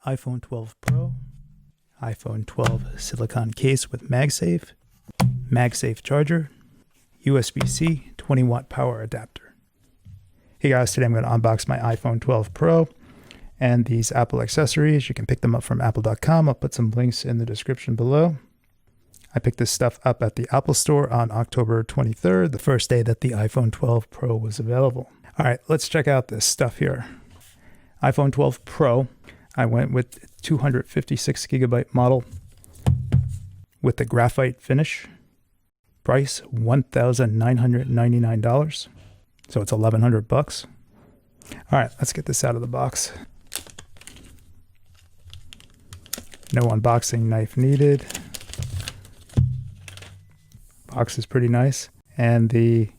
iPhone 12 Pro, iPhone 12 silicone case with Magsafe, Magsafe Charger, Usb-C 20-watt power adapter. Hey guys, today I'm going to unbox my iPhone 12 Pro and these Apple accessories. You can pick them up from apple.com. I'll put some links in the description below. I picked this stuff up at the Apple Store on October 23rd, the first day that the iPhone 12 Pro was available. All right, let's check out this stuff here. iPhone 12 Pro, I went with 256 gigabyte model with the graphite finish. Price $1,999. So it's $1,100. All right, let's get this out of the box. No unboxing knife needed. Box is pretty nice. And the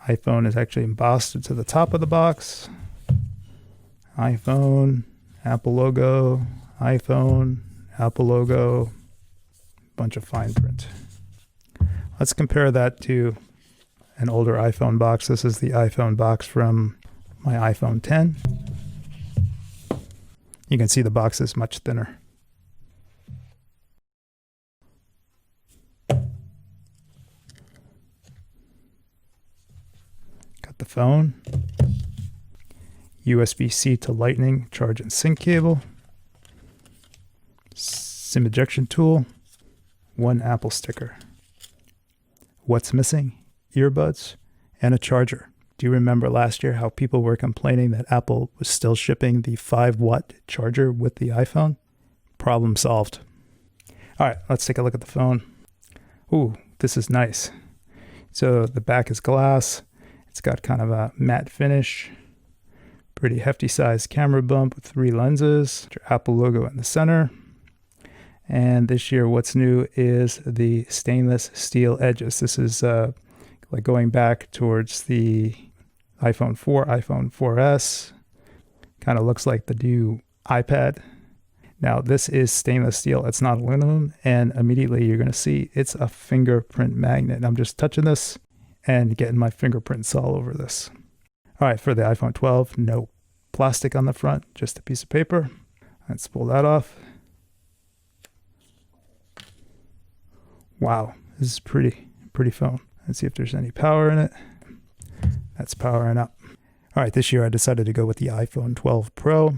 iPhone is actually embossed to the top of the box. iPhone, Apple logo, iPhone, Apple logo, bunch of fine print. Let's compare that to an older iPhone box. This is the iPhone box from my iPhone 10. You can see the box is much thinner. Got the phone, USB-C to Lightning charge and sync cable, SIM ejection tool, one Apple sticker. What's missing? Earbuds and a charger. Do you remember last year how people were complaining that Apple was still shipping the 5-watt charger with the iPhone? Problem solved. All right, let's take a look at the phone. Ooh, this is nice. So the back is glass. It's got kind of a matte finish. Pretty hefty size camera bump with 3 lenses. Your Apple logo in the center. And this year, what's new is the stainless steel edges. This is like going back towards the iPhone 4, iPhone 4S. Kind of looks like the new iPad. Now, this is stainless steel. It's not aluminum. And immediately you're going to see it's a fingerprint magnet. I'm just touching this and getting my fingerprints all over this. All right, for the iPhone 12, no plastic on the front, just a piece of paper. Let's pull that off. Wow, this is pretty phone. Let's see if there's any power in it. That's powering up. All right, this year I decided to go with the iPhone 12 Pro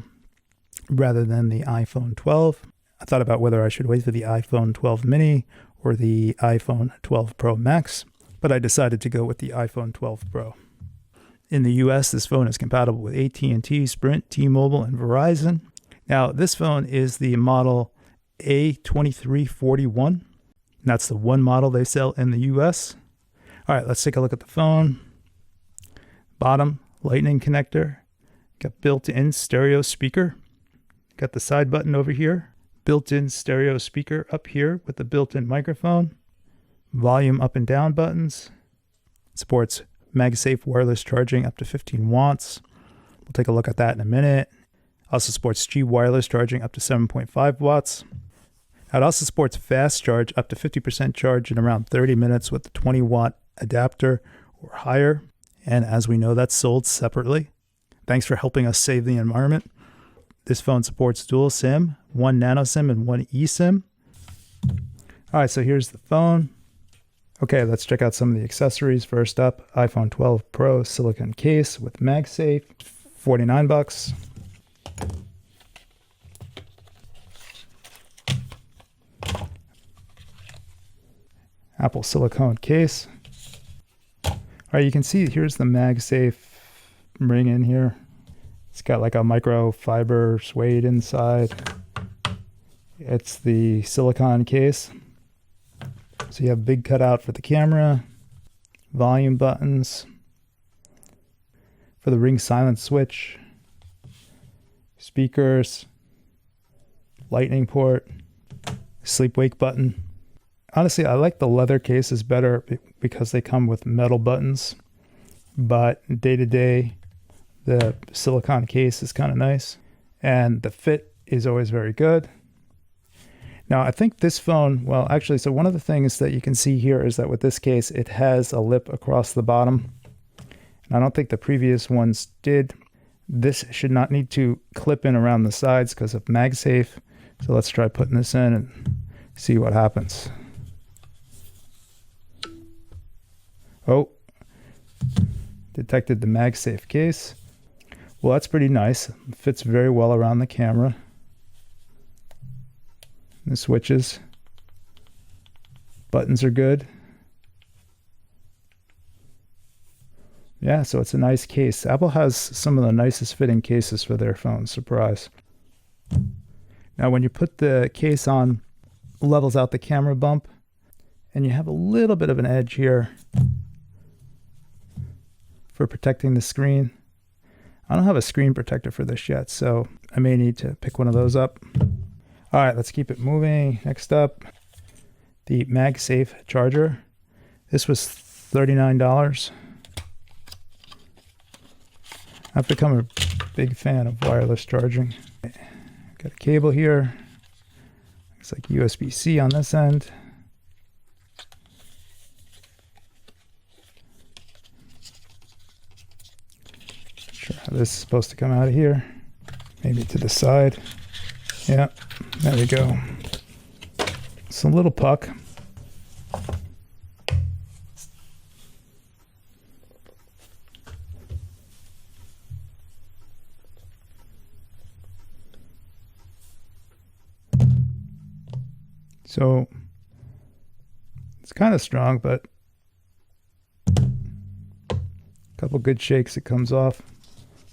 rather than the iPhone 12. I thought about whether I should wait for the iPhone 12 mini or the iPhone 12 Pro Max, but I decided to go with the iPhone 12 Pro. In the US, this phone is compatible with AT&T, Sprint, T-Mobile, and Verizon. Now, this phone is the model A2341. That's the one model they sell in the US. All right, let's take a look at the phone. Bottom, lightning connector. Got built-in stereo speaker. Got the side button over here. Built-in stereo speaker up here with the built-in microphone. Volume up and down buttons. Supports Magsafe wireless charging up to 15 watts. We'll take a look at that in a minute. Also supports Qi wireless charging up to 7.5 watts. It also supports fast charge up to 50% charge in around 30 minutes with the 20-watt adapter or higher. And as we know, that's sold separately. Thanks for helping us save the environment. This phone supports dual SIM, 1 nano SIM and 1 eSIM. All right, so here's the phone. Okay, let's check out some of the accessories. First up, iPhone 12 Pro silicone case with MagSafe, $49. Apple silicone case. All right, you can see here's the MagSafe ring in here. It's got like a microfiber suede inside. It's the silicone case. So you have a big cutout for the camera, volume buttons, for the ring silent switch, speakers, lightning port, sleep-wake button. Honestly, I like the leather cases better because they come with metal buttons, but day-to-day, the silicone case is kind of nice, and the fit is always very good. Now, I think this phone, well, actually, so one of the things that you can see here is that with this case, it has a lip across the bottom. And I don't think the previous ones did. This should not need to clip in around the sides because of MagSafe. So let's try putting this in and see what happens. Oh, detected the MagSafe case. Well, that's pretty nice. It fits very well around the camera. The switches. Buttons are good. Yeah, so it's a nice case. Apple has some of the nicest fitting cases for their phones. Surprise. Now, when you put the case on, it levels out the camera bump, and you have a little bit of an edge here for protecting the screen. I don't have a screen protector for this yet, so I may need to pick one of those up. All right, let's keep it moving. Next up, the Magsafe Charger. This was $39. I've become a big fan of wireless charging. Got a cable here. Looks like USB-C on this end. Not sure how this is supposed to come out of here. Maybe to the side. Yeah, there we go. It's a little puck. So it's kind of strong, but a couple good shakes, it comes off.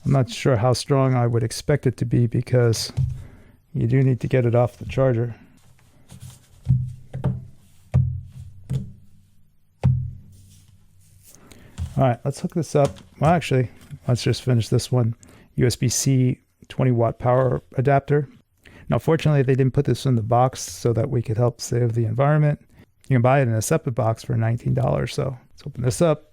I'm not sure how strong I would expect it to be because you do need to get it off the charger. All right, let's hook this up. Well, actually, let's just finish this one. USB-C 20-watt power adapter. Now, fortunately, they didn't put this in the box so that we could help save the environment. You can buy it in a separate box for $19. So let's open this up.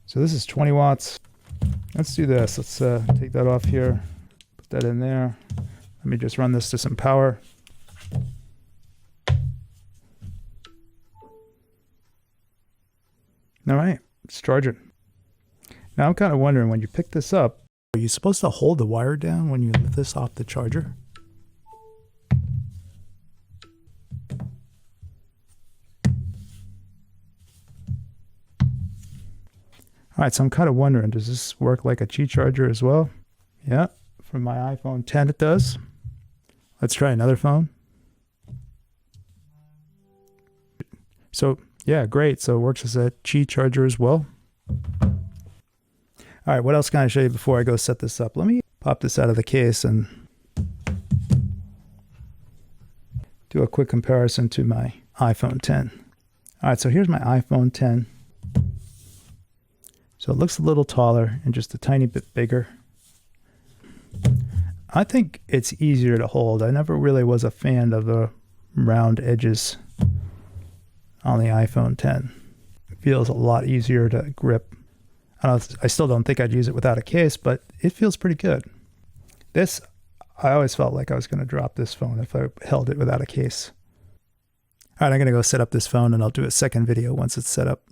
So this is 20 watts. Let's do this. Let's take that off here. Put that in there. Let me just run this to some power. All right. It's charging. Now I'm kind of wondering, when you pick this up, are you supposed to hold the wire down when you lift this off the charger? All right, so I'm kind of wondering, does this work like a Qi charger as well? Yeah, for my iPhone 10 it does. Let's try another phone. So yeah, great. So it works as a Qi charger as well. All right, what else can I show you before I go set this up? Let me pop this out of the case and do a quick comparison to my iPhone 10. All right, so here's my iPhone 10. So it looks a little taller and just a tiny bit bigger. I think it's easier to hold. I never really was a fan of the round edges on the iPhone 10. It feels a lot easier to grip. I still don't think I'd use it without a case, but it feels pretty good. This, I always felt like I was going to drop this phone if I held it without a case. All right, I'm going to go set up this phone and I'll do a second video once it's set up.